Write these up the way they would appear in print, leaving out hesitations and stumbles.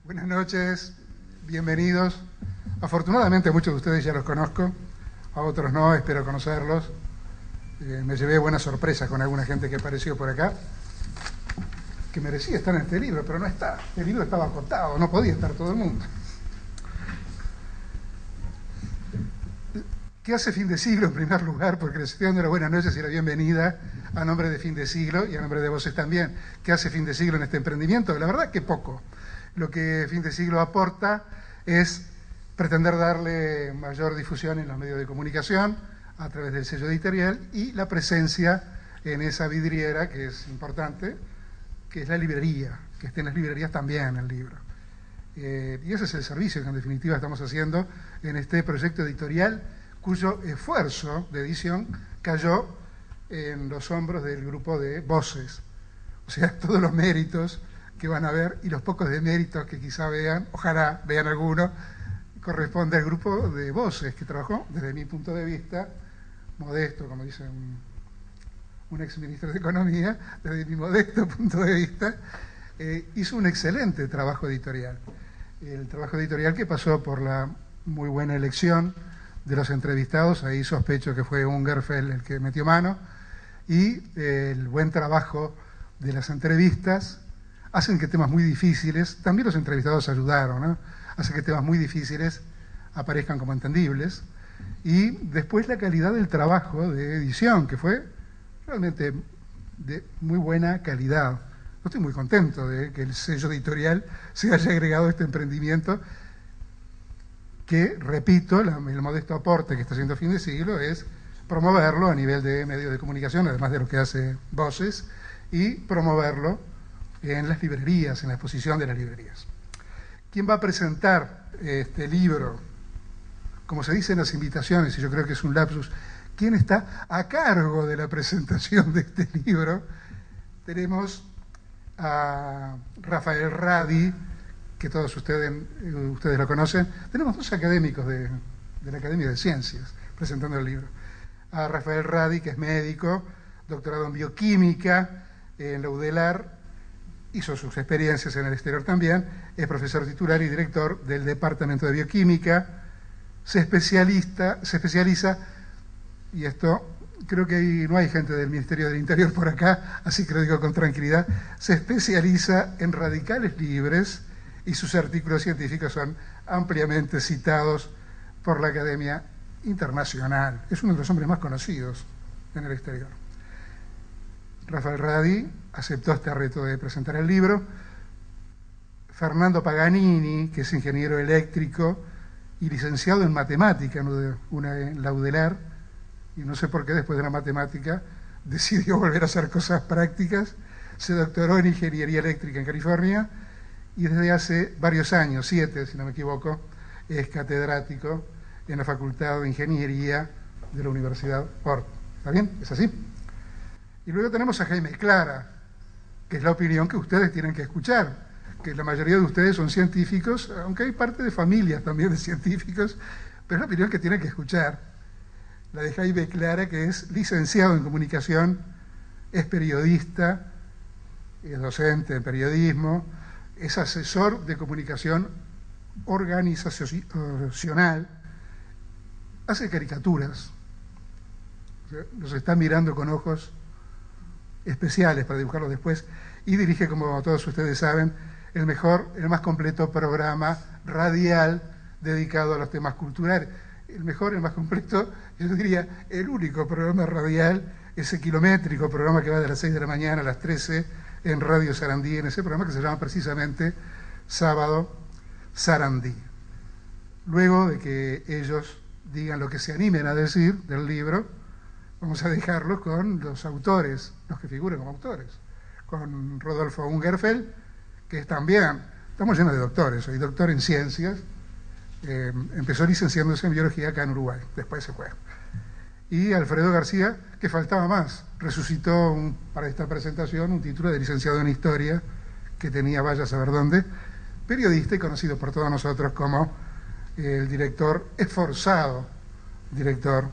Buenas noches, bienvenidos. Afortunadamente a muchos de ustedes ya los conozco, a otros no, espero conocerlos. Me llevé buenas sorpresas con alguna gente que apareció por acá, que merecía estar en este libro, pero no está. El libro estaba acotado, no podía estar todo el mundo. ¿Qué hace Fin de Siglo en primer lugar? Porque les estoy dando las buenas noches y la bienvenida a nombre de Fin de Siglo y a nombre de Voces también. ¿Qué hace Fin de Siglo en este emprendimiento? La verdad que poco. Lo que Fin de Siglo aporta es pretender darle mayor difusión en los medios de comunicación a través del sello editorial y la presencia en esa vidriera que es importante, que es la librería, que esté en las librerías también el libro. Y ese es el servicio que en definitiva estamos haciendo en este proyecto editorial cuyo esfuerzo de edición cayó en los hombros del grupo de Voces. O sea, todos los méritos que van a ver y los pocos deméritos que quizá vean, ojalá vean alguno, corresponde al grupo de Voces que trabajó, desde mi punto de vista, modesto, como dice un ex ministro de Economía, desde mi modesto punto de vista, hizo un excelente trabajo editorial. El trabajo editorial que pasó por la muy buena elección de los entrevistados, ahí sospecho que fue Ungerfeld el que metió mano, y el buen trabajo de las entrevistas hacen que temas muy difíciles, también los entrevistados ayudaron, ¿no? Hacen que temas muy difíciles aparezcan como entendibles, y después la calidad del trabajo de edición, que fue realmente de muy buena calidad. Yo estoy muy contento de que el sello editorial se haya agregado a este emprendimiento, que, repito, el modesto aporte que está haciendo Fin de Siglo es promoverlo a nivel de medios de comunicación, además de lo que hace Voces, y promoverlo en las librerías, en la exposición de las librerías. ¿Quién va a presentar este libro? Como se dice en las invitaciones, y yo creo que es un lapsus, ¿quién está a cargo de la presentación de este libro? Tenemos a Rafael Radi, que todos ustedes lo conocen. Tenemos dos académicos de la Academia de Ciencias presentando el libro. A Rafael Radi, que es médico, doctorado en bioquímica en la UDELAR, hizo sus experiencias en el exterior también, es profesor titular y director del Departamento de Bioquímica, se especializa, y esto creo que no hay gente del Ministerio del Interior por acá, así que lo digo con tranquilidad, se especializa en radicales libres y sus artículos científicos son ampliamente citados por la Academia Internacional. Es uno de los hombres más conocidos en el exterior. Rafael Radi aceptó este reto de presentar el libro. Fernando Paganini, que es ingeniero eléctrico y licenciado en matemática en la UDELAR, y no sé por qué después de la matemática decidió volver a hacer cosas prácticas, se doctoró en ingeniería eléctrica en California y desde hace varios años, 7 si no me equivoco, es catedrático en la Facultad de Ingeniería de la Universidad Ford. ¿Está bien? ¿Es así? Y luego tenemos a Jaime Clara, que es la opinión que ustedes tienen que escuchar, que la mayoría de ustedes son científicos, aunque hay parte de familias también de científicos, pero es la opinión que tienen que escuchar. La de Jaime Clara, que es licenciado en comunicación, es periodista, es docente en periodismo, es asesor de comunicación organizacional, hace caricaturas, o sea, los está mirando con ojos especiales para dibujarlos después, y dirige, como todos ustedes saben, el más completo programa radial dedicado a los temas culturales. El más completo, yo diría, el único programa radial, ese kilométrico programa que va de las 6 de la mañana a las 13 en Radio Sarandí, en ese programa que se llama precisamente Sábado Sarandí. Luego de que ellos digan lo que se animen a decir del libro, vamos a dejarlos con los autores, los que figuran como autores, con Rodolfo Ungerfeld, que es también, estamos llenos de doctores, soy doctor en ciencias, empezó licenciándose en biología acá en Uruguay, después se fue. Y Alfredo García, que faltaba más, resucitó para esta presentación un título de licenciado en historia, que tenía vaya a saber dónde, periodista y conocido por todos nosotros como el director, esforzado director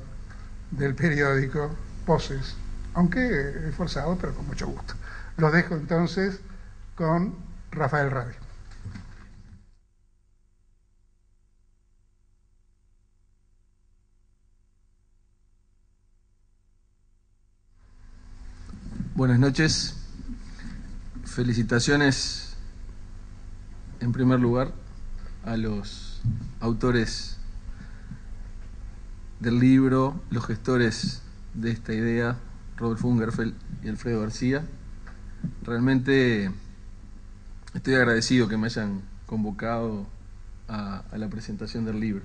del periódico Voces, aunque esforzado, pero con mucho gusto. Los dejo entonces con Rafael Radi. Buenas noches. Felicitaciones, en primer lugar, a los autores del libro, los gestores de esta idea, Rodolfo Ungerfeld y Alfredo García. Realmente estoy agradecido que me hayan convocado a la presentación del libro.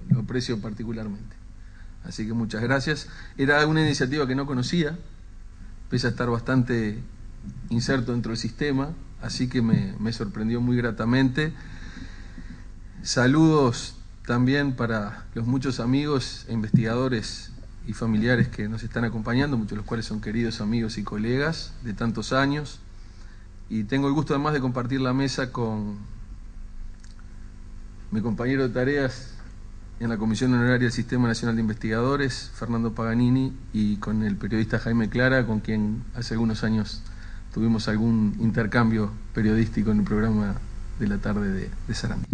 Lo aprecio particularmente. Así que muchas gracias. Era una iniciativa que no conocía, pese a estar bastante inserto dentro del sistema, así que me sorprendió muy gratamente. Saludos también para los muchos amigos e investigadores y familiares que nos están acompañando, muchos de los cuales son queridos amigos y colegas de tantos años. Y tengo el gusto además de compartir la mesa con mi compañero de tareas en la Comisión Honoraria del Sistema Nacional de Investigadores, Fernando Paganini, y con el periodista Jaime Clara, con quien hace algunos años tuvimos algún intercambio periodístico en el programa de la tarde de Sarandí.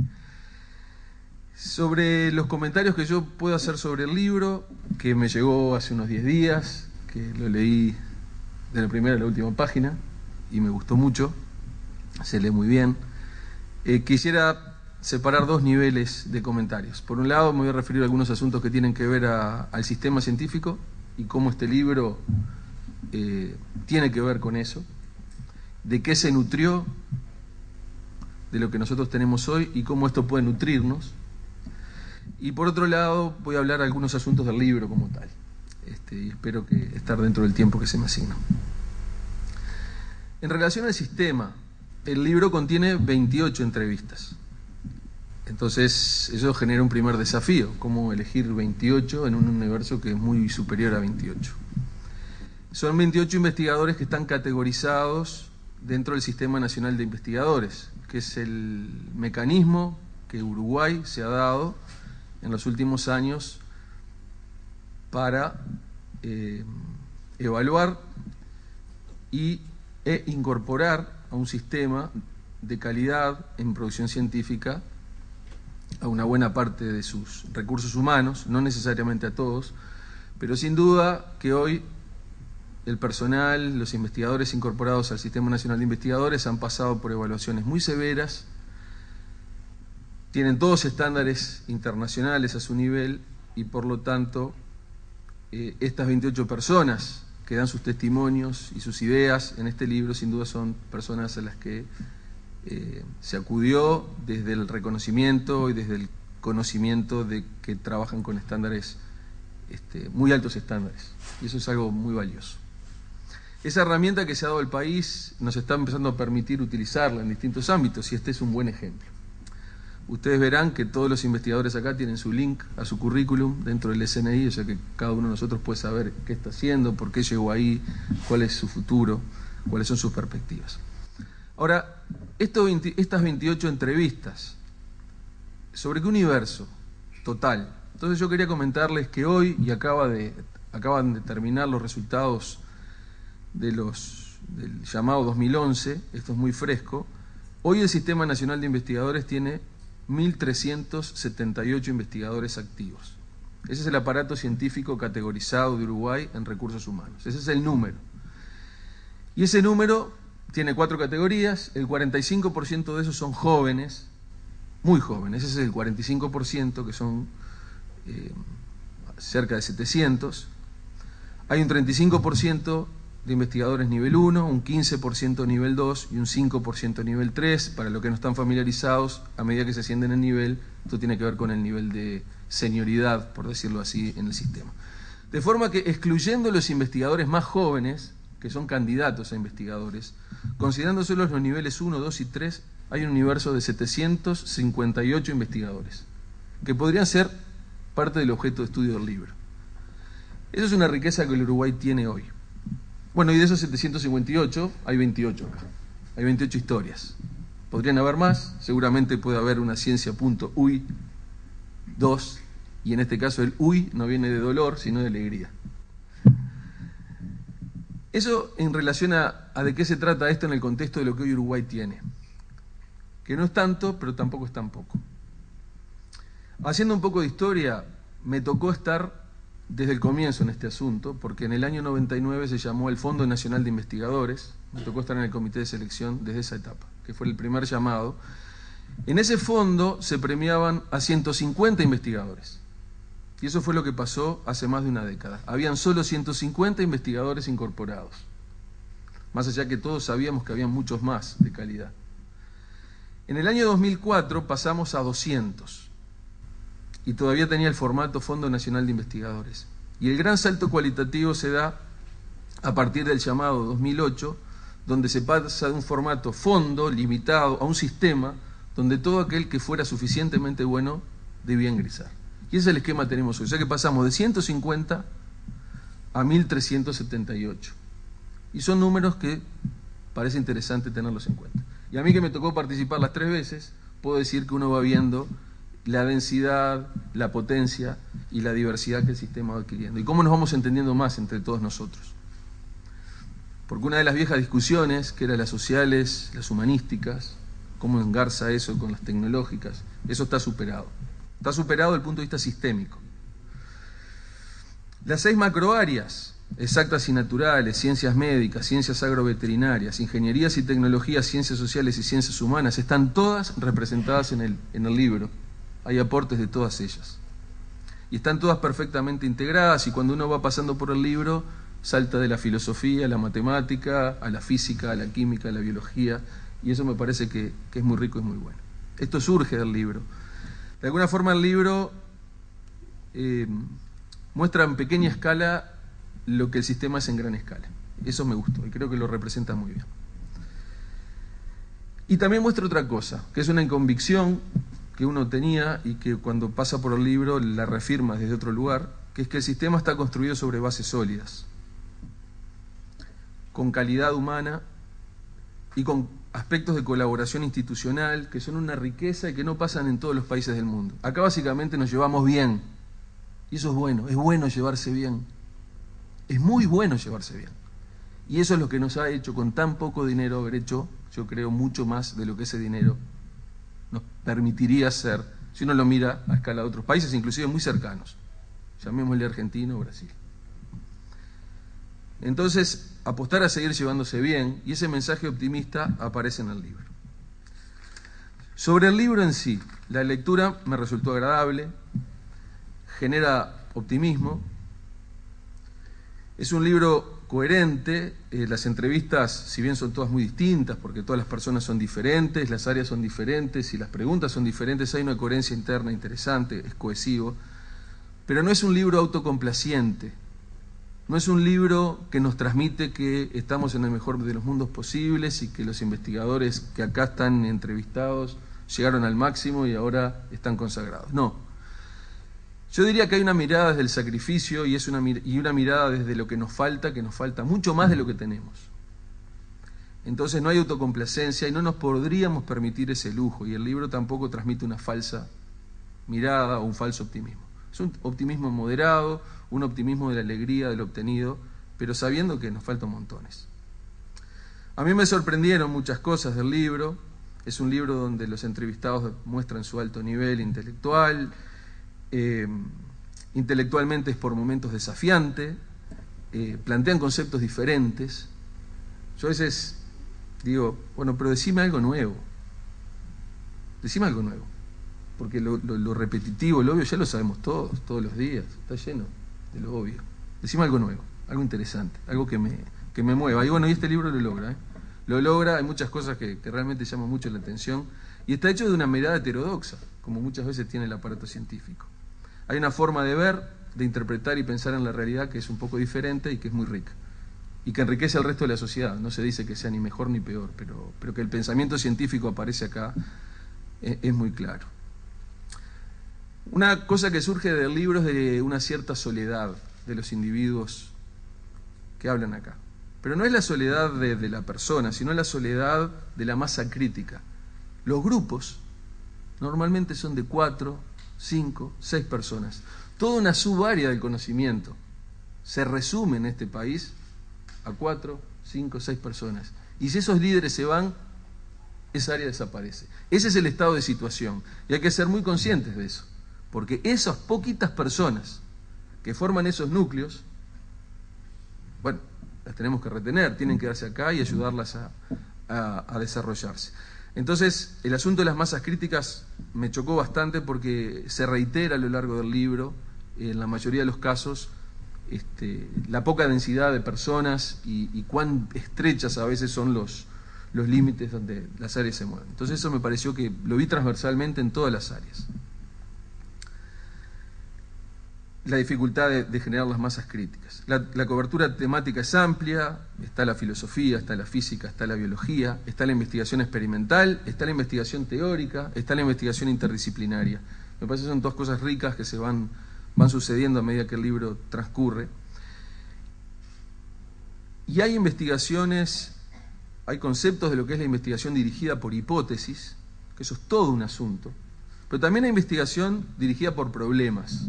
Sobre los comentarios que yo puedo hacer sobre el libro, que me llegó hace unos 10 días, que lo leí de la primera a la última página y me gustó mucho, se lee muy bien, quisiera separar dos niveles de comentarios. Por un lado, me voy a referir a algunos asuntos que tienen que ver al sistema científico y cómo este libro tiene que ver con eso, de qué se nutrió de lo que nosotros tenemos hoy y cómo esto puede nutrirnos. Y por otro lado, voy a hablar de algunos asuntos del libro como tal, y espero que estar dentro del tiempo que se me asigna. En relación al sistema, el libro contiene 28 entrevistas. Entonces, eso genera un primer desafío, cómo elegir 28 en un universo que es muy superior a 28. Son 28 investigadores que están categorizados dentro del Sistema Nacional de Investigadores, que es el mecanismo que Uruguay se ha dado en los últimos años para evaluar e incorporar a un sistema de calidad en producción científica a una buena parte de sus recursos humanos, no necesariamente a todos, pero sin duda que hoy el personal, los investigadores incorporados al Sistema Nacional de Investigadores han pasado por evaluaciones muy severas, tienen todos estándares internacionales a su nivel y por lo tanto estas 28 personas que dan sus testimonios y sus ideas en este libro sin duda son personas a las que se acudió desde el reconocimiento y desde el conocimiento de que trabajan con estándares, muy altos estándares, y eso es algo muy valioso. Esa herramienta que se ha dado al país nos está empezando a permitir utilizarla en distintos ámbitos y este es un buen ejemplo. Ustedes verán que todos los investigadores acá tienen su link a su currículum dentro del SNI, o sea que cada uno de nosotros puede saber qué está haciendo, por qué llegó ahí, cuál es su futuro, cuáles son sus perspectivas. Ahora, estas 28 entrevistas, ¿sobre qué universo total? Entonces yo quería comentarles que hoy, y acaban de terminar los resultados del llamado 2011, esto es muy fresco, hoy el Sistema Nacional de Investigadores tiene 1.378 investigadores activos. Ese es el aparato científico categorizado de Uruguay en recursos humanos. Ese es el número. Y ese número tiene 4 categorías, el 45% de esos son jóvenes, muy jóvenes, ese es el 45%, que son cerca de 700. Hay un 35% de investigadores nivel 1, un 15% nivel 2 y un 5% nivel 3. Para los que no están familiarizados, a medida que se ascienden el nivel, esto tiene que ver con el nivel de senioridad, por decirlo así, en el sistema. De forma que, excluyendo los investigadores más jóvenes, que son candidatos a investigadores, considerando solo los niveles 1, 2 y 3, hay un universo de 758 investigadores, que podrían ser parte del objeto de estudio del libro. Eso es una riqueza que el Uruguay tiene hoy. Bueno, y de esos 758, hay 28 acá. Hay 28 historias. Podrían haber más, seguramente puede haber una ciencia.uy 2, y en este caso el uy no viene de dolor, sino de alegría. Eso en relación a de qué se trata esto en el contexto de lo que hoy Uruguay tiene. Que no es tanto, pero tampoco es tan poco. Haciendo un poco de historia, me tocó estar desde el comienzo en este asunto, porque en el año 99 se llamó el Fondo Nacional de Investigadores, me tocó estar en el comité de selección desde esa etapa, que fue el primer llamado. En ese fondo se premiaban a 150 investigadores, y eso fue lo que pasó hace más de una década. Habían solo 150 investigadores incorporados, más allá que todos sabíamos que había muchos más de calidad. En el año 2004 pasamos a 200, y todavía tenía el formato Fondo Nacional de Investigadores. Y el gran salto cualitativo se da a partir del llamado 2008, donde se pasa de un formato fondo limitado a un sistema donde todo aquel que fuera suficientemente bueno debía ingresar. Y ese es el esquema que tenemos hoy. O sea que pasamos de 150 a 1.378. Y son números que parece interesante tenerlos en cuenta. Y a mí, que me tocó participar las 3 veces, puedo decir que uno va viendo la densidad, la potencia y la diversidad que el sistema va adquiriendo. Y cómo nos vamos entendiendo más entre todos nosotros. Porque una de las viejas discusiones, que eran las sociales, las humanísticas, cómo engarza eso con las tecnológicas, eso está superado. Está superado desde el punto de vista sistémico. Las 6 macroáreas, exactas y naturales, ciencias médicas, ciencias agroveterinarias, ingenierías y tecnologías, ciencias sociales y ciencias humanas, están todas representadas en el libro. Hay aportes de todas ellas. Y están todas perfectamente integradas, y cuando uno va pasando por el libro, salta de la filosofía a la matemática, a la física, a la química, a la biología, y eso me parece que es muy rico y muy bueno. Esto surge del libro. De alguna forma el libro muestra en pequeña escala lo que el sistema es en gran escala. Eso me gustó y creo que lo representa muy bien. Y también muestra otra cosa, que es una convicción que uno tenía y que cuando pasa por el libro la reafirma desde otro lugar, que es que el sistema está construido sobre bases sólidas, con calidad humana y con aspectos de colaboración institucional que son una riqueza y que no pasan en todos los países del mundo. Acá básicamente nos llevamos bien, y eso es bueno llevarse bien, es muy bueno llevarse bien. Y eso es lo que nos ha hecho con tan poco dinero haber hecho, yo creo, mucho más de lo que ese dinero nos permitiría hacer si uno lo mira a escala de otros países, inclusive muy cercanos, llamémosle Argentina o Brasil. Entonces, apostar a seguir llevándose bien, y ese mensaje optimista aparece en el libro. Sobre el libro en sí, la lectura me resultó agradable, genera optimismo, es un libro coherente, las entrevistas, si bien son todas muy distintas, porque todas las personas son diferentes, las áreas son diferentes y las preguntas son diferentes, hay una coherencia interna interesante, es cohesivo, pero no es un libro autocomplaciente. No es un libro que nos transmite que estamos en el mejor de los mundos posibles y que los investigadores que acá están entrevistados llegaron al máximo y ahora están consagrados. No. Yo diría que hay una mirada desde el sacrificio y una mirada desde lo que nos falta mucho más de lo que tenemos. Entonces no hay autocomplacencia y no nos podríamos permitir ese lujo, y el libro tampoco transmite una falsa mirada o un falso optimismo. Es un optimismo moderado, un optimismo de la alegría de lo obtenido, pero sabiendo que nos faltan montones. A mí me sorprendieron muchas cosas del libro. Es un libro donde los entrevistados muestran su alto nivel intelectual, intelectualmente es por momentos desafiante, plantean conceptos diferentes. Yo a veces digo, bueno, pero decime algo nuevo. Decime algo nuevo. Porque lo repetitivo, lo obvio, ya lo sabemos todos los días, está lleno de lo obvio. Decime algo nuevo, algo interesante, algo que me mueva. Y bueno, y este libro lo logra, Lo logra, hay muchas cosas que realmente llaman mucho la atención, y está hecho de una mirada heterodoxa, como muchas veces tiene el aparato científico. Hay una forma de ver, de interpretar y pensar en la realidad que es un poco diferente y que es muy rica, y que enriquece al resto de la sociedad. No se dice que sea ni mejor ni peor, pero que el pensamiento científico aparece acá es muy claro. Una cosa que surge del libro es de una cierta soledad de los individuos que hablan acá. Pero no es la soledad de la persona, sino la soledad de la masa crítica. Los grupos normalmente son de 4, 5, 6 personas. Toda una subárea del conocimiento se resume en este país a 4, 5, 6 personas. Y si esos líderes se van, esa área desaparece. Ese es el estado de situación. Y hay que ser muy conscientes de eso. Porque esas poquitas personas que forman esos núcleos, bueno, las tenemos que retener, tienen que quedarse acá y ayudarlas a desarrollarse. Entonces, el asunto de las masas críticas me chocó bastante porque se reitera a lo largo del libro, en la mayoría de los casos, la poca densidad de personas y cuán estrechas a veces son los límites donde las áreas se mueven. Entonces eso me pareció que lo vi transversalmente en todas las áreas. La dificultad de generar las masas críticas. La cobertura temática es amplia, está la filosofía, está la física, está la biología, está la investigación experimental, está la investigación teórica, está la investigación interdisciplinaria. Me parece que son todas cosas ricas que se van sucediendo a medida que el libro transcurre. Y hay investigaciones, hay conceptos de lo que es la investigación dirigida por hipótesis, que eso es todo un asunto, pero también hay investigación dirigida por problemas.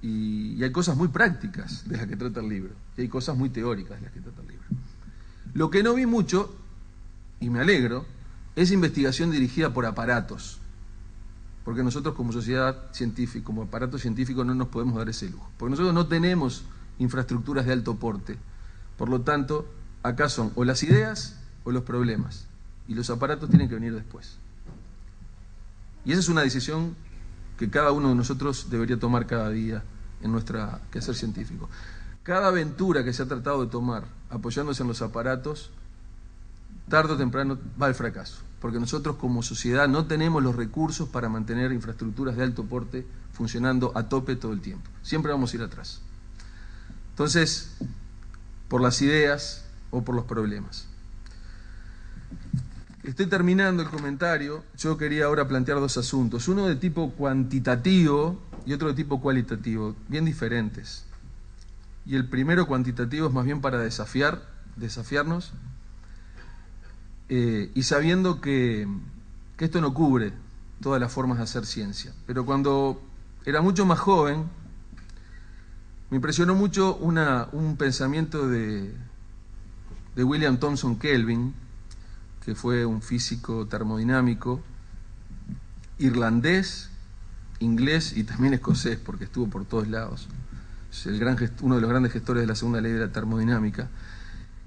Y hay cosas muy prácticas de las que trata el libro, y hay cosas muy teóricas de las que trata el libro. Lo que no vi mucho, y me alegro, es investigación dirigida por aparatos, porque nosotros como sociedad científica, como aparato científico, no nos podemos dar ese lujo, porque nosotros no tenemos infraestructuras de alto porte, por lo tanto, acá son o las ideas o los problemas, y los aparatos tienen que venir después. Y esa es una decisión que cada uno de nosotros debería tomar cada día en nuestro quehacer científico. Cada aventura que se ha tratado de tomar apoyándose en los aparatos, tarde o temprano va al fracaso, porque nosotros como sociedad no tenemos los recursos para mantener infraestructuras de alto porte funcionando a tope todo el tiempo. Siempre vamos a ir atrás. Entonces, por las ideas o por los problemas. Estoy terminando el comentario. Yo quería ahora plantear dos asuntos, uno de tipo cuantitativo y otro de tipo cualitativo, bien diferentes. Y el primero, cuantitativo, es más bien para desafiarnos, y sabiendo que esto no cubre todas las formas de hacer ciencia. Pero cuando era mucho más joven, me impresionó mucho un pensamiento de William Thomson Kelvin, que fue un físico termodinámico irlandés, inglés y también escocés, porque estuvo por todos lados. Es uno de los grandes gestores de la segunda ley de la termodinámica.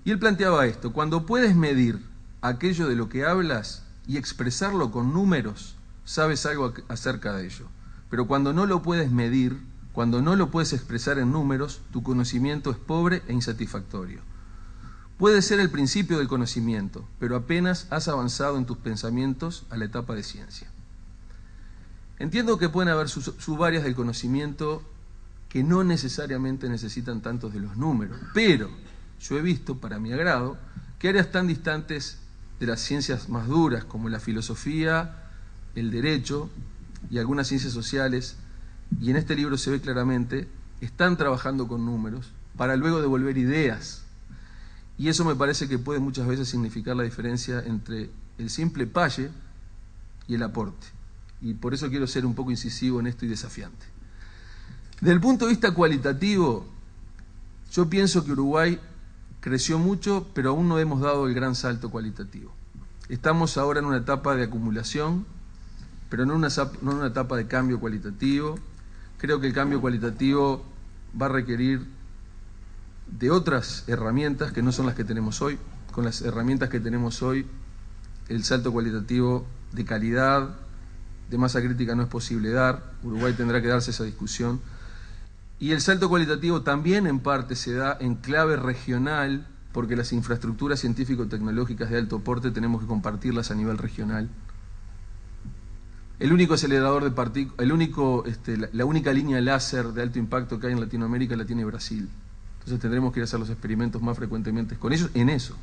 Y él planteaba esto: cuando puedes medir aquello de lo que hablas y expresarlo con números, sabes algo acerca de ello. Pero cuando no lo puedes medir, cuando no lo puedes expresar en números, tu conocimiento es pobre e insatisfactorio. Puede ser el principio del conocimiento, pero apenas has avanzado en tus pensamientos a la etapa de ciencia. Entiendo que pueden haber subáreas del conocimiento que no necesariamente necesitan tantos de los números, pero yo he visto, para mi agrado, que áreas tan distantes de las ciencias más duras como la filosofía, el derecho y algunas ciencias sociales, y en este libro se ve claramente, están trabajando con números para luego devolver ideas. Y eso me parece que puede muchas veces significar la diferencia entre el simple paye y el aporte. Y por eso quiero ser un poco incisivo en esto y desafiante. Desde el punto de vista cualitativo, yo pienso que Uruguay creció mucho, pero aún no hemos dado el gran salto cualitativo. Estamos ahora en una etapa de acumulación, pero no en una etapa de cambio cualitativo. Creo que el cambio cualitativo va a requerir de otras herramientas que no son las que tenemos hoy. Con las herramientas que tenemos hoy, el salto cualitativo de calidad, de masa crítica no es posible dar. Uruguay tendrá que darse esa discusión. Y el salto cualitativo también en parte se da en clave regional, porque las infraestructuras científico-tecnológicas de alto porte tenemos que compartirlas a nivel regional. El único acelerador de partículas, la única línea láser de alto impacto que hay en Latinoamérica la tiene Brasil. Entonces tendremos que ir a hacer los experimentos más frecuentemente con ellos en eso.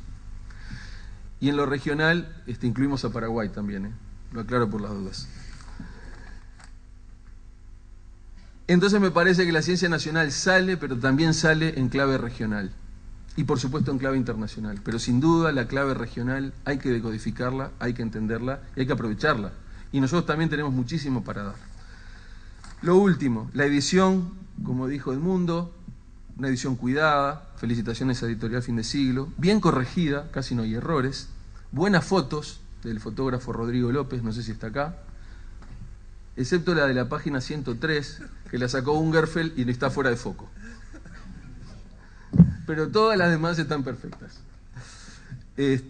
Y en lo regional incluimos a Paraguay también, lo aclaro por las dudas. Entonces me parece que la ciencia nacional sale, pero también sale en clave regional. Y por supuesto en clave internacional. Pero sin duda la clave regional hay que decodificarla, hay que entenderla y hay que aprovecharla. Y nosotros también tenemos muchísimo para dar. Lo último, la edición, como dijo Edmundo, una edición cuidada, felicitaciones a Editorial Fin de Siglo, bien corregida, casi no hay errores, buenas fotos del fotógrafo Rodrigo López, no sé si está acá, excepto la de la página 103, que la sacó Ungerfeld y está fuera de foco. Pero todas las demás están perfectas. Es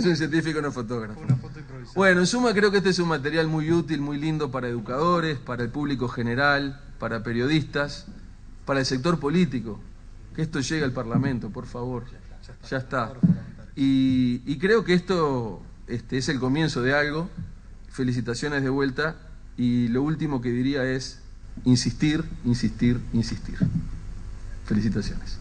un científico, no fotógrafo. Una foto improvisada. Bueno, en suma creo que este es un material muy útil, muy lindo para educadores, para el público general, para periodistas, para el sector político. Que esto llegue al Parlamento, por favor. Ya está. Y creo que esto es el comienzo de algo. Felicitaciones de vuelta. Y lo último que diría es insistir, insistir, insistir. Felicitaciones.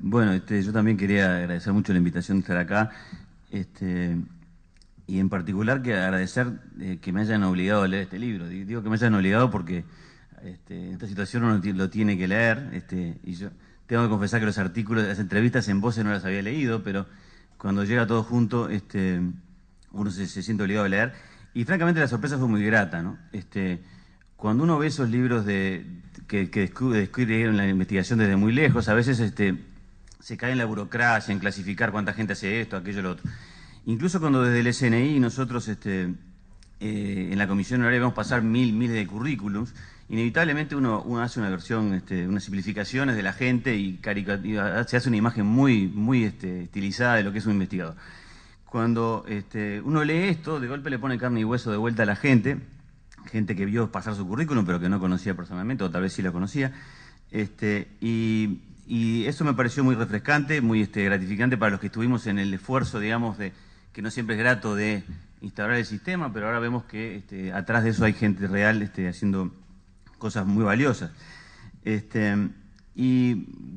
Bueno, yo también quería agradecer mucho la invitación de estar acá, y en particular que agradecer que me hayan obligado a leer este libro. Digo que me hayan obligado porque en esta situación uno lo tiene que leer, y yo tengo que confesar que los artículos, las entrevistas en voces no las había leído, pero cuando llega todo junto, uno se siente obligado a leer, y francamente la sorpresa fue muy grata, ¿no? Cuando uno ve esos libros que descubrieron la investigación desde muy lejos, a veces se cae en la burocracia, en clasificar cuánta gente hace esto, aquello, lo otro. Incluso cuando desde el SNI nosotros en la comisión horaria vamos a pasar miles de currículums, inevitablemente uno hace una versión, unas simplificaciones de la gente y se hace una imagen muy estilizada de lo que es un investigador. Cuando uno lee esto, de golpe le pone carne y hueso de vuelta a la gente que vio pasar su currículum pero que no conocía personalmente, o tal vez sí la conocía, y eso me pareció muy refrescante, muy gratificante para los que estuvimos en el esfuerzo, digamos, que no siempre es grato de instaurar el sistema, pero ahora vemos que atrás de eso hay gente real haciendo cosas muy valiosas. Y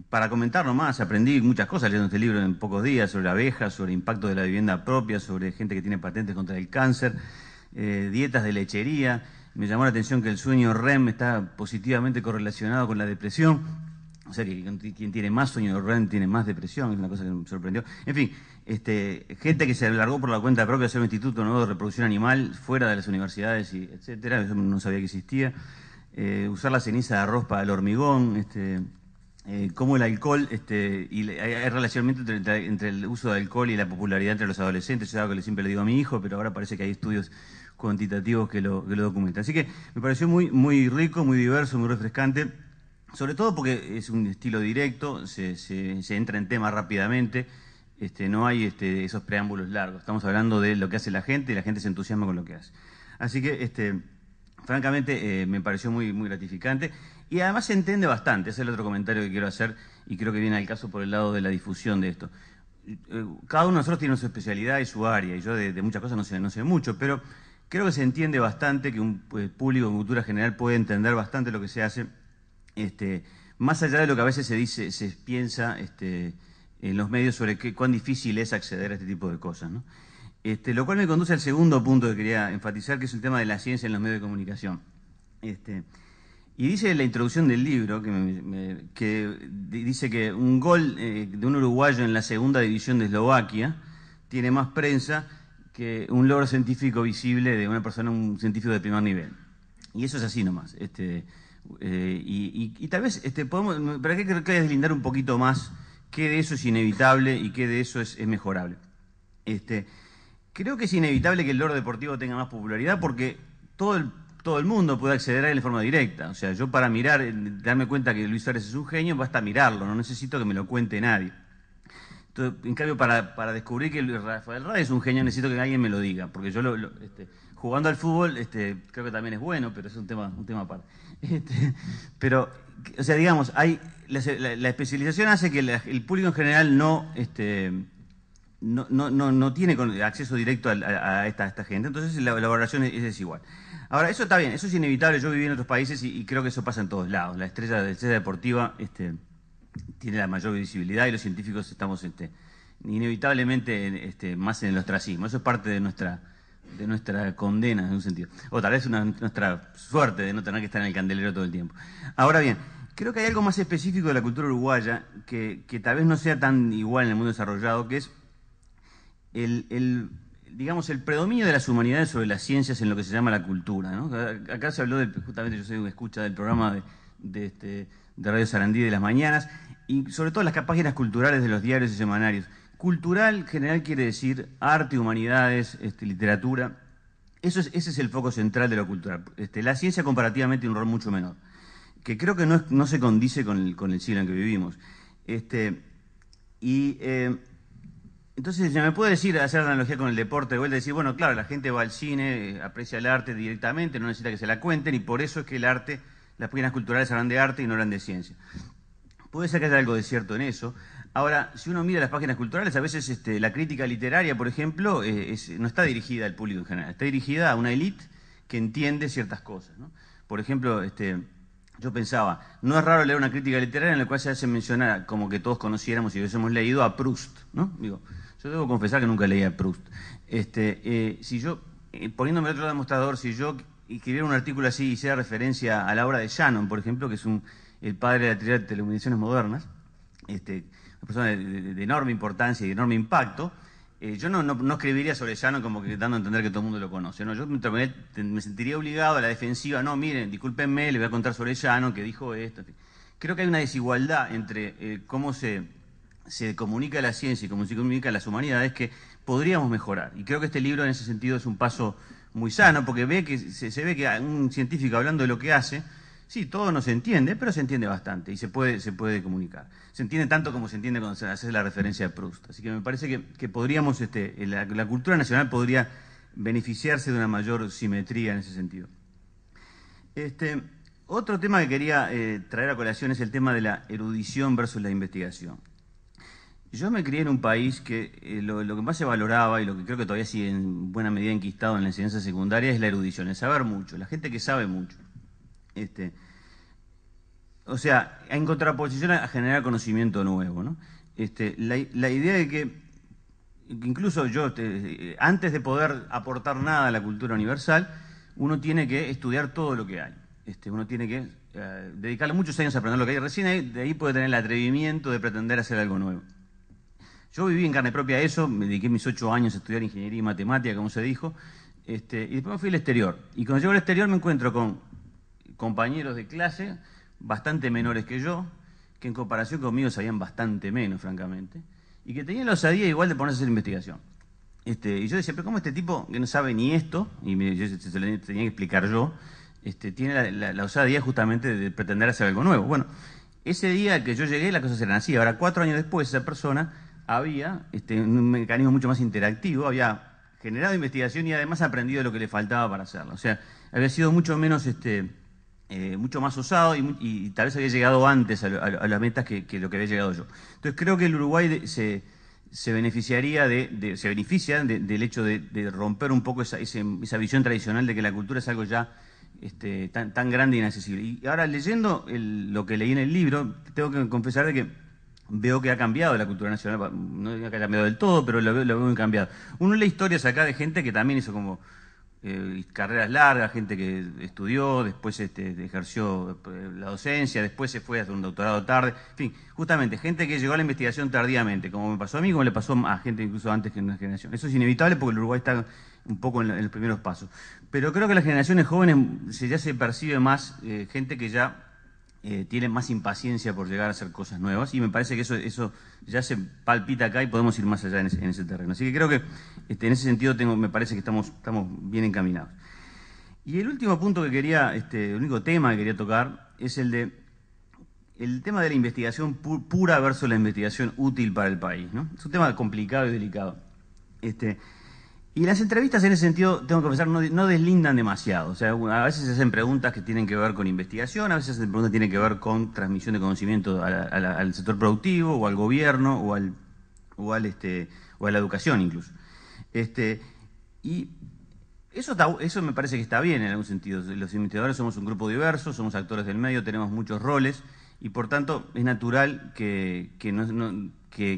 para comentar nomás, aprendí muchas cosas leyendo este libro en pocos días, sobre abejas, sobre el impacto de la vivienda propia, sobre gente que tiene patentes contra el cáncer, dietas de lechería. Me llamó la atención que el sueño REM está positivamente correlacionado con la depresión. O sea, que quien tiene más sueño REM tiene más depresión, es una cosa que me sorprendió. En fin, gente que se largó por la cuenta propia a hacer un instituto nuevo de reproducción animal fuera de las universidades, y etcétera. Eso no sabía que existía. Usar la ceniza de arroz para el hormigón, cómo el alcohol, y hay relacionamiento entre el uso de alcohol y la popularidad entre los adolescentes. Es algo que siempre le digo a mi hijo, pero ahora parece que hay estudios cuantitativos que lo documentan. Así que me pareció muy rico, muy diverso, muy refrescante, sobre todo porque es un estilo directo, se entra en tema rápidamente, no hay esos preámbulos largos. Estamos hablando de lo que hace la gente y la gente se entusiasma con lo que hace. Así que, francamente, me pareció muy gratificante, y además se entiende bastante. Ese es el otro comentario que quiero hacer, y creo que viene al caso por el lado de la difusión de esto. Cada uno de nosotros tiene su especialidad y su área, y yo de muchas cosas no sé mucho, pero creo que se entiende bastante, que un público en cultura general puede entender bastante lo que se hace, más allá de lo que a veces se piensa en los medios sobre cuán difícil es acceder a este tipo de cosas, ¿no? Lo cual me conduce al segundo punto que quería enfatizar, que es el tema de la ciencia en los medios de comunicación. Y dice en la introducción del libro, que dice que un gol de un uruguayo en la segunda división de Eslovaquia tiene más prensa que un logro científico visible de una persona, un científico de primer nivel. Y eso es así nomás. Y tal vez podemos, pero hay que deslindar un poquito más qué de eso es inevitable y qué de eso es mejorable. Creo que es inevitable que el logro deportivo tenga más popularidad porque todo el mundo puede acceder a él de forma directa. O sea, yo para darme cuenta que Luis Suárez es un genio, basta mirarlo, no necesito que me lo cuente nadie. Entonces, en cambio, para descubrir que Rafael Rada es un genio, necesito que alguien me lo diga, porque yo jugando al fútbol creo que también es bueno, pero es un tema aparte. Pero, o sea, digamos, la especialización hace que el público en general no tiene acceso directo a esta gente, entonces la valoración es desigual. Ahora, eso está bien, eso es inevitable. Yo viví en otros países y creo que eso pasa en todos lados. La estrella deportiva tiene la mayor visibilidad, y los científicos estamos inevitablemente más en el ostracismo. Eso es parte de nuestra condena, en un sentido. O tal vez nuestra suerte de no tener que estar en el candelero todo el tiempo. Ahora bien, creo que hay algo más específico de la cultura uruguaya que tal vez no sea tan igual en el mundo desarrollado, que es digamos, el predominio de las humanidades sobre las ciencias en lo que se llama la cultura, ¿no? Acá se habló justamente, yo soy un escucha del programa de Radio Sarandí de las mañanas, y sobre todo las páginas culturales de los diarios y semanarios. Cultural, general, quiere decir arte, humanidades, literatura. Ese es el foco central de lo cultural. La ciencia comparativamente tiene un rol mucho menor, que creo que no se condice con el siglo en que vivimos. Entonces, se me puede decir, hacer la analogía con el deporte, de vuelta, decir, bueno, claro, la gente va al cine, aprecia el arte directamente, no necesita que se la cuenten, y por eso es que el arte, las páginas culturales hablan de arte y no hablan de ciencia. Puede ser que haya algo de cierto en eso. Ahora, si uno mira las páginas culturales, a veces la crítica literaria, por ejemplo, no está dirigida al público en general, está dirigida a una élite que entiende ciertas cosas, ¿no? Por ejemplo, yo pensaba, no es raro leer una crítica literaria en la cual se hace mencionar, como que todos conociéramos y hubiésemos leído, a Proust, ¿no? Digo, yo debo confesar que nunca leí a Proust. Si yo, poniéndome otro demostrador, si yo escribiera un artículo así y hiciera referencia a la obra de Shannon, por ejemplo, que es el padre de la teoría de telecomunicaciones modernas, una persona de enorme importancia y de enorme impacto, yo no escribiría sobre Shannon como que dando a entender que todo el mundo lo conoce, ¿no? Yo me sentiría obligado a la defensiva, no, miren, discúlpenme, le voy a contar sobre Shannon que dijo esto. En fin. Creo que hay una desigualdad entre cómo se comunica la ciencia y cómo se comunica las humanidades que podríamos mejorar. Y creo que este libro en ese sentido es un paso muy sano, porque se ve que un científico hablando de lo que hace, sí, todo no se entiende, pero se entiende bastante y se puede comunicar. Se entiende tanto como se entiende cuando se hace la referencia a Proust. Así que me parece que podríamos, la cultura nacional podría beneficiarse de una mayor simetría en ese sentido. Otro tema que quería traer a colación es el tema de la erudición versus la investigación. Yo me crié en un país que lo que más se valoraba y lo que creo que todavía sigue en buena medida enquistado en la enseñanza secundaria es la erudición, el saber mucho, la gente que sabe mucho. O sea, en contraposición a generar conocimiento nuevo, ¿no? La idea de que incluso yo, antes de poder aportar nada a la cultura universal, uno tiene que estudiar todo lo que hay. Uno tiene que dedicarle muchos años a aprender lo que hay. Recién de ahí puede tener el atrevimiento de pretender hacer algo nuevo. Yo viví en carne propia eso, me dediqué mis 8 años a estudiar ingeniería y matemática, como se dijo, y después me fui al exterior. Y cuando llego al exterior me encuentro con compañeros de clase bastante menores que yo, que en comparación conmigo sabían bastante menos, francamente, y que tenían la osadía igual de ponerse a hacer investigación. Y yo decía, pero ¿cómo este tipo que no sabe ni esto, y yo se lo tenía que explicar yo, tiene la osadía justamente de pretender hacer algo nuevo? Bueno, ese día que yo llegué las cosas eran así. Ahora, 4 años después, esa persona había un mecanismo mucho más interactivo, había generado investigación y además aprendido lo que le faltaba para hacerlo. O sea, había sido mucho menos, mucho más osado y tal vez había llegado antes a las metas que lo que había llegado yo. Entonces creo que el Uruguay se beneficia del hecho de romper un poco esa visión tradicional de que la cultura es algo ya tan grande e inaccesible. Y ahora, leyendo lo que leí en el libro, tengo que confesar de que veo que ha cambiado la cultura nacional, no digo que ha cambiado del todo, pero lo veo muy cambiado. Uno lee historias acá de gente que también hizo como carreras largas, gente que estudió, después ejerció la docencia, después se fue a hacer un doctorado tarde, en fin, justamente gente que llegó a la investigación tardíamente, como me pasó a mí, como le pasó a gente incluso antes que en una generación. Eso es inevitable porque el Uruguay está un poco en los primeros pasos. Pero creo que las generaciones jóvenes ya se percibe más gente que ya tiene más impaciencia por llegar a hacer cosas nuevas, y me parece que eso ya se palpita acá y podemos ir más allá en ese terreno. Así que creo que en ese sentido me parece que estamos bien encaminados. Y el último punto que quería, el único tema que quería tocar es el tema de la investigación pura versus la investigación útil para el país, ¿no? Es un tema complicado y delicado. Y las entrevistas en ese sentido, tengo que confesar, no deslindan demasiado. O sea, a veces se hacen preguntas que tienen que ver con investigación, a veces se hacen preguntas que tienen que ver con transmisión de conocimiento al sector productivo, o al gobierno, o a la educación incluso. Y eso me parece que está bien en algún sentido. Los investigadores somos un grupo diverso, somos actores del medio, tenemos muchos roles, y por tanto es natural que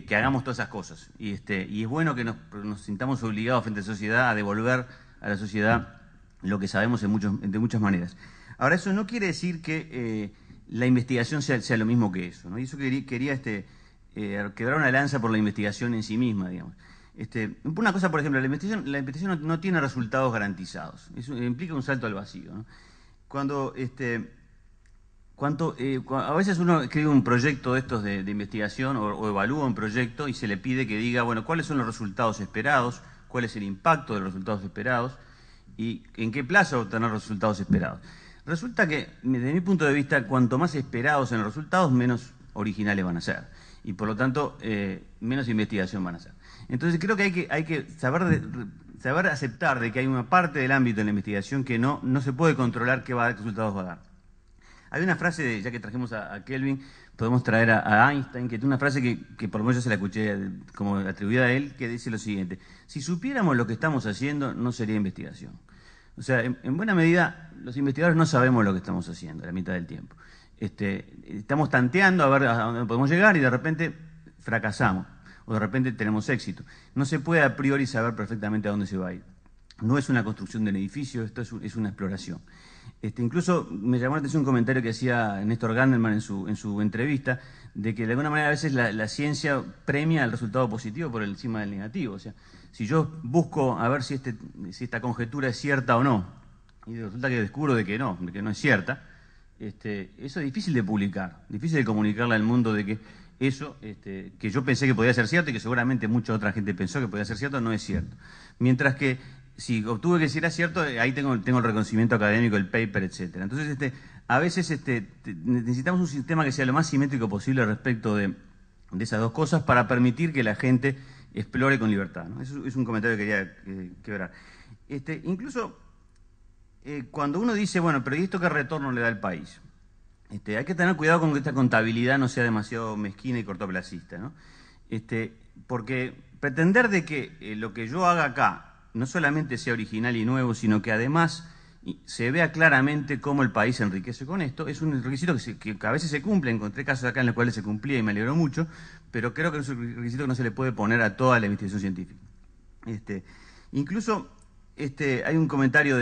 hagamos todas esas cosas. Y es bueno que nos sintamos obligados frente a la sociedad a devolver a la sociedad lo que sabemos de muchas maneras. Ahora, eso no quiere decir que la investigación sea lo mismo que eso, ¿no? Y eso quería quebrar una lanza por la investigación en sí misma, digamos. Una cosa, por ejemplo, la investigación no tiene resultados garantizados. Eso implica un salto al vacío, ¿no? Cuando A veces uno escribe un proyecto de estos de investigación o evalúa un proyecto y se le pide que diga, bueno, cuáles son los resultados esperados, cuál es el impacto de los resultados esperados y en qué plazo obtener los resultados esperados. Resulta que, desde mi punto de vista, cuanto más esperados en los resultados, menos originales van a ser. Y por lo tanto, menos investigación van a hacer. Entonces creo que hay que saber aceptar de que hay una parte del ámbito de la investigación que no se puede controlar qué resultados va a dar. Hay una frase, ya que trajimos a Kelvin, podemos traer a Einstein, que tiene una frase que por lo menos yo se la escuché como atribuida a él, que dice lo siguiente: si supiéramos lo que estamos haciendo, no sería investigación. O sea, en buena medida, los investigadores no sabemos lo que estamos haciendo la mitad del tiempo. Estamos tanteando a ver a dónde podemos llegar y de repente fracasamos, o de repente tenemos éxito. No se puede a priori saber perfectamente a dónde se va a ir. No es una construcción del edificio, esto es una exploración. Incluso me llamó la atención un comentario que hacía Néstor Gandelman en su entrevista, de que de alguna manera a veces la ciencia premia el resultado positivo por encima del negativo. O sea, si yo busco a ver si esta conjetura es cierta o no, y resulta que descubro de que no es cierta, eso es difícil de publicar, difícil de comunicarle al mundo de que eso que yo pensé que podía ser cierto y que seguramente mucha otra gente pensó que podía ser cierto, no es cierto. Mientras que si obtuve que si era cierto, ahí tengo el reconocimiento académico, el paper, etcétera. Entonces, a veces necesitamos un sistema que sea lo más simétrico posible respecto de esas dos cosas para permitir que la gente explore con libertad, ¿no? Eso es un comentario que quería quebrar. Incluso cuando uno dice, bueno, pero ¿y esto qué retorno le da al país? Hay que tener cuidado con que esta contabilidad no sea demasiado mezquina y cortoplacista, ¿no? Porque pretender de que lo que yo haga acá no solamente sea original y nuevo, sino que además se vea claramente cómo el país se enriquece con esto, es un requisito que a veces se cumple. Encontré casos acá en los cuales se cumplía y me alegró mucho, pero creo que es un requisito que no se le puede poner a toda la investigación científica. Incluso hay un comentario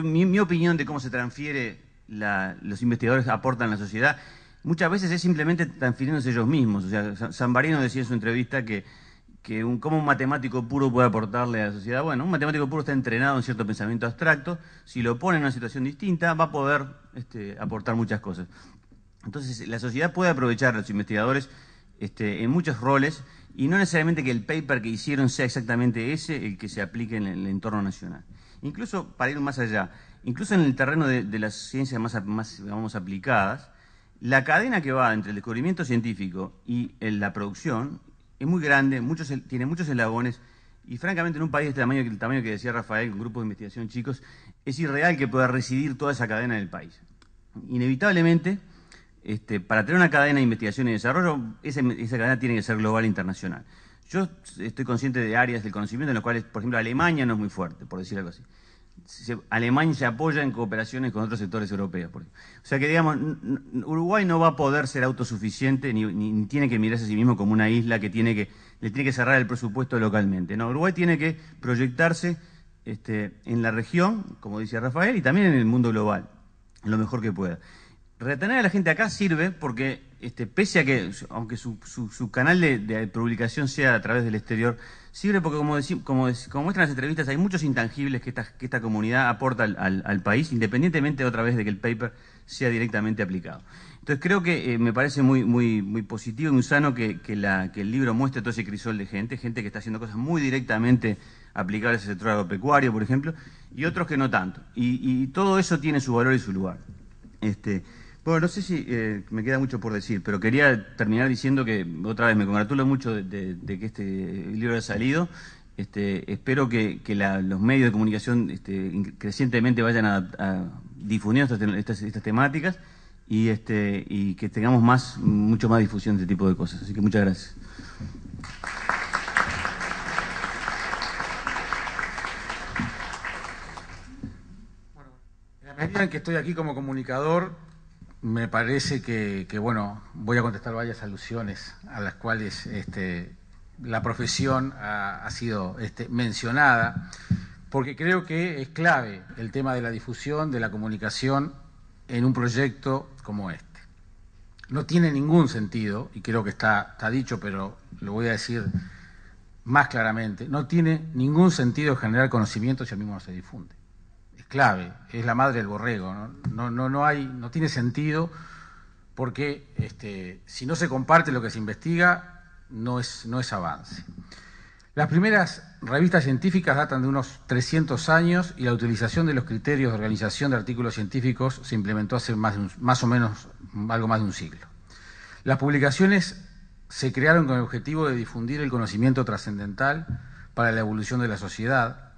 mi opinión de cómo se transfiere los investigadores aportan a la sociedad, muchas veces es simplemente transfiriéndose ellos mismos. O sea, Zambarino decía en su entrevista que cómo un matemático puro puede aportarle a la sociedad. Bueno, un matemático puro está entrenado en cierto pensamiento abstracto, si lo pone en una situación distinta va a poder aportar muchas cosas. Entonces, la sociedad puede aprovechar a los investigadores en muchos roles, y no necesariamente que el paper que hicieron sea exactamente ese el que se aplique en el entorno nacional. Incluso, para ir más allá, incluso en el terreno de las ciencias más digamos, aplicadas, la cadena que va entre el descubrimiento científico y la producción es muy grande, tiene muchos eslabones, y francamente en un país del tamaño que decía Rafael, con grupos de investigación chicos, es irreal que pueda residir toda esa cadena en el país. Inevitablemente, para tener una cadena de investigación y desarrollo, esa cadena tiene que ser global e internacional. Yo estoy consciente de áreas del conocimiento en las cuales, por ejemplo, Alemania no es muy fuerte, por decir algo así. Alemania se apoya en cooperaciones con otros sectores europeos. O sea que, digamos, Uruguay no va a poder ser autosuficiente ni tiene que mirarse a sí mismo como una isla que le tiene que cerrar el presupuesto localmente. No, Uruguay tiene que proyectarse en la región, como dice Rafael, y también en el mundo global, lo mejor que pueda. Retener a la gente acá sirve porque, pese a que, aunque su canal de publicación sea a través del exterior, sirve porque, como muestran las entrevistas, hay muchos intangibles que esta comunidad aporta al país, independientemente otra vez de que el paper sea directamente aplicado. Entonces creo que me parece muy positivo y muy sano que el libro muestre todo ese crisol de gente que está haciendo cosas muy directamente aplicables al sector agropecuario, por ejemplo, y otros que no tanto. Y todo eso tiene su valor y su lugar. Bueno, no sé si me queda mucho por decir, pero quería terminar diciendo que otra vez me congratulo mucho de que este libro haya salido. Espero que los medios de comunicación crecientemente vayan a difundir estas temáticas y que tengamos mucho más difusión de este tipo de cosas. Así que muchas gracias. Bueno, en la medida en que estoy aquí como comunicador, me parece que bueno, voy a contestar varias alusiones a las cuales la profesión ha sido mencionada, porque creo que es clave el tema de la difusión, de la comunicación en un proyecto como este. No tiene ningún sentido, y creo que está dicho, pero lo voy a decir más claramente, no tiene ningún sentido generar conocimiento si al mismo no se difunde. Clave, es la madre del borrego, no tiene sentido porque si no se comparte lo que se investiga, no es avance. Las primeras revistas científicas datan de unos 300 años y la utilización de los criterios de organización de artículos científicos se implementó hace más o menos algo más de un siglo. Las publicaciones se crearon con el objetivo de difundir el conocimiento trascendental para la evolución de la sociedad.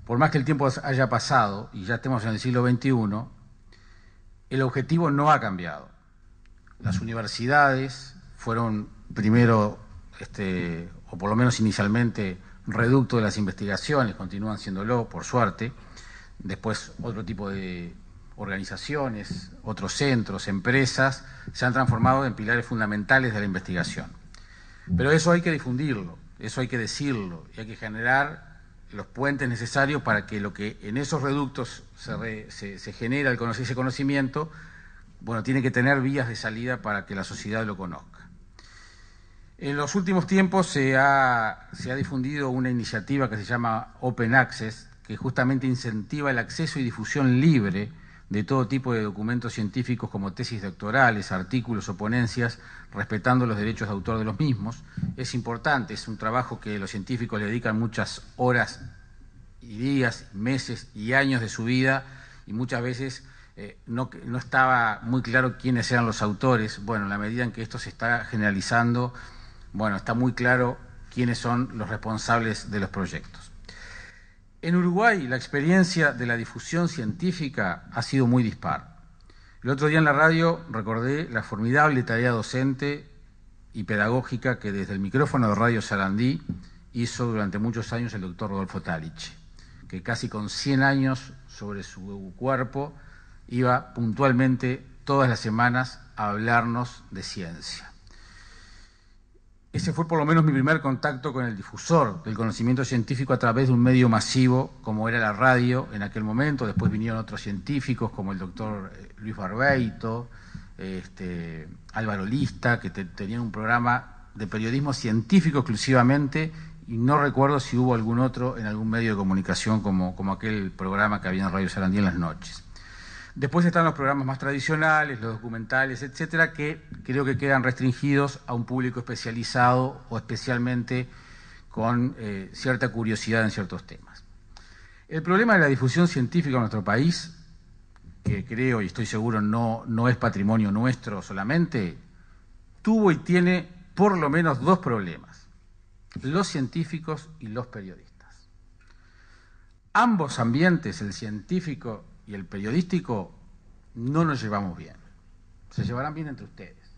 Por más que el tiempo haya pasado y ya estemos en el siglo XXI, el objetivo no ha cambiado. Las universidades fueron primero, o por lo menos inicialmente, reducto de las investigaciones, continúan siéndolo, por suerte. Después otro tipo de organizaciones, otros centros, empresas, se han transformado en pilares fundamentales de la investigación. Pero eso hay que difundirlo, eso hay que decirlo, y hay que generar los puentes necesarios para que lo que en esos reductos se genera ese conocimiento, bueno, tiene que tener vías de salida para que la sociedad lo conozca. En los últimos tiempos se ha difundido una iniciativa que se llama Open Access, que justamente incentiva el acceso y difusión libre de todo tipo de documentos científicos como tesis doctorales, artículos o ponencias, respetando los derechos de autor de los mismos. Es importante, es un trabajo que los científicos le dedican muchas horas y días, meses y años de su vida, y muchas veces no estaba muy claro quiénes eran los autores. Bueno, en la medida en que esto se está generalizando, bueno, está muy claro quiénes son los responsables de los proyectos. En Uruguay la experiencia de la difusión científica ha sido muy dispar. El otro día en la radio recordé la formidable tarea docente y pedagógica que desde el micrófono de Radio Sarandí hizo durante muchos años el doctor Rodolfo Talich, que casi con 100 años sobre su cuerpo iba puntualmente todas las semanas a hablarnos de ciencia. Ese fue por lo menos mi primer contacto con el difusor del conocimiento científico a través de un medio masivo como era la radio en aquel momento. Después vinieron otros científicos como el doctor Luis Barbeito, Álvaro Lista, que tenían un programa de periodismo científico exclusivamente, y no recuerdo si hubo algún otro en algún medio de comunicación como aquel programa que había en Radio Sarandí en las noches. Después están los programas más tradicionales, los documentales, etcétera, que creo que quedan restringidos a un público especializado o especialmente con cierta curiosidad en ciertos temas. El problema de la difusión científica en nuestro país, que creo y estoy seguro no es patrimonio nuestro solamente, tuvo y tiene por lo menos dos problemas: los científicos y los periodistas. Ambos ambientes, el científico y el periodístico, no nos llevamos bien. Se llevarán bien entre ustedes,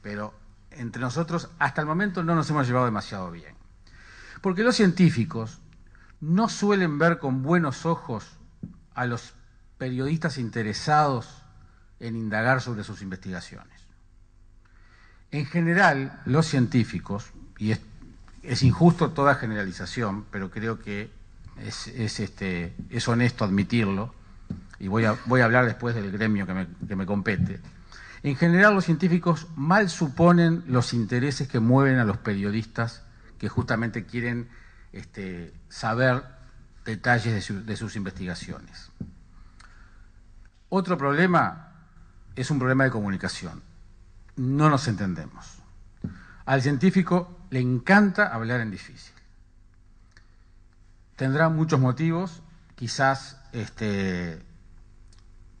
pero entre nosotros hasta el momento no nos hemos llevado demasiado bien. Porque los científicos no suelen ver con buenos ojos a los periodistas interesados en indagar sobre sus investigaciones. En general, los científicos, y es injusto toda generalización, pero creo que es honesto admitirlo, y voy a hablar después del gremio que me compete. En general, los científicos mal suponen los intereses que mueven a los periodistas que justamente quieren saber detalles de sus investigaciones. Otro problema es un problema de comunicación. No nos entendemos. Al científico le encanta hablar en difícil. Tendrá muchos motivos, quizás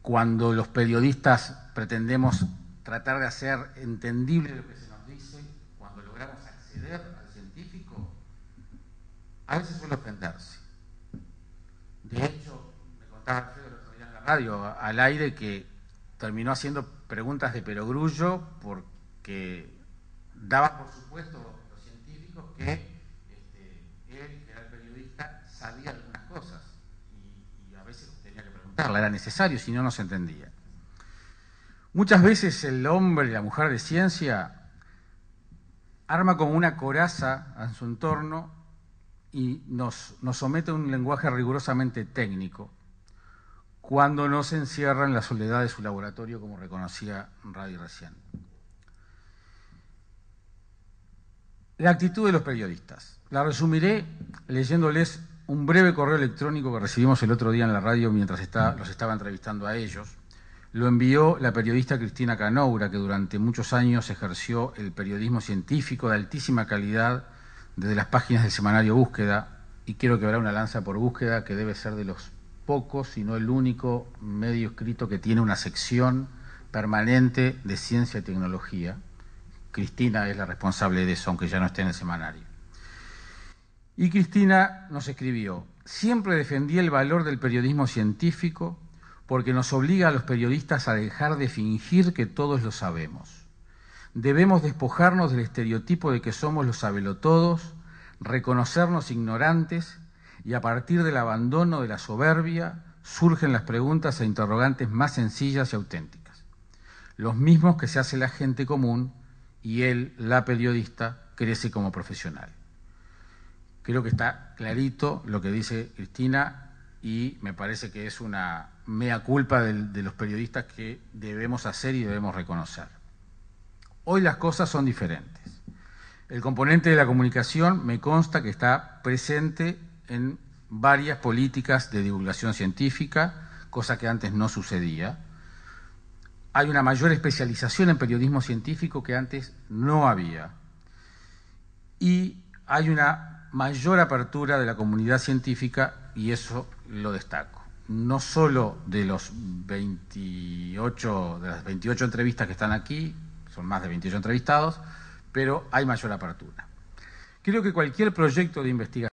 cuando los periodistas pretendemos tratar de hacer entendible lo que se nos dice, cuando logramos acceder al científico, a veces suele ofenderse. De hecho, me contaba Alfredo el otro día en la radio, al aire, que terminó haciendo preguntas de perogrullo porque daba por supuesto los científicos que él, que era el periodista, sabía algunas cosas y a veces tenía que preguntarla, era necesario, si no, no se entendía. Muchas veces el hombre y la mujer de ciencia arma como una coraza en su entorno y nos somete a un lenguaje rigurosamente técnico cuando no se encierra en la soledad de su laboratorio, como reconocía Radi recién. La actitud de los periodistas. La resumiré leyéndoles un breve correo electrónico que recibimos el otro día en la radio mientras los estaba entrevistando a ellos. lo envió la periodista Cristina Canoura, que durante muchos años ejerció el periodismo científico de altísima calidad desde las páginas del semanario Búsqueda, y quiero quebrar una lanza por Búsqueda, que debe ser de los pocos, si no el único medio escrito que tiene una sección permanente de ciencia y tecnología. Cristina es la responsable de eso, aunque ya no esté en el semanario. Y Cristina nos escribió: siempre defendí el valor del periodismo científico porque nos obliga a los periodistas a dejar de fingir que todos lo sabemos. Debemos despojarnos del estereotipo de que somos los sabelotodos, reconocernos ignorantes, y a partir del abandono de la soberbia surgen las preguntas e interrogantes más sencillas y auténticas, los mismos que se hace la gente común, y él, la periodista, crece como profesional. Creo que está clarito lo que dice Cristina, y me parece que es una mea culpa de los periodistas que debemos hacer y debemos reconocer. Hoy las cosas son diferentes. El componente de la comunicación me consta que está presente en varias políticas de divulgación científica, cosa que antes no sucedía. Hay una mayor especialización en periodismo científico que antes no había. Y hay una mayor apertura de la comunidad científica, y eso lo destaco. No solo de las 28 entrevistas que están aquí, son más de 28 entrevistados, pero hay mayor apertura. Creo que cualquier proyecto de investigación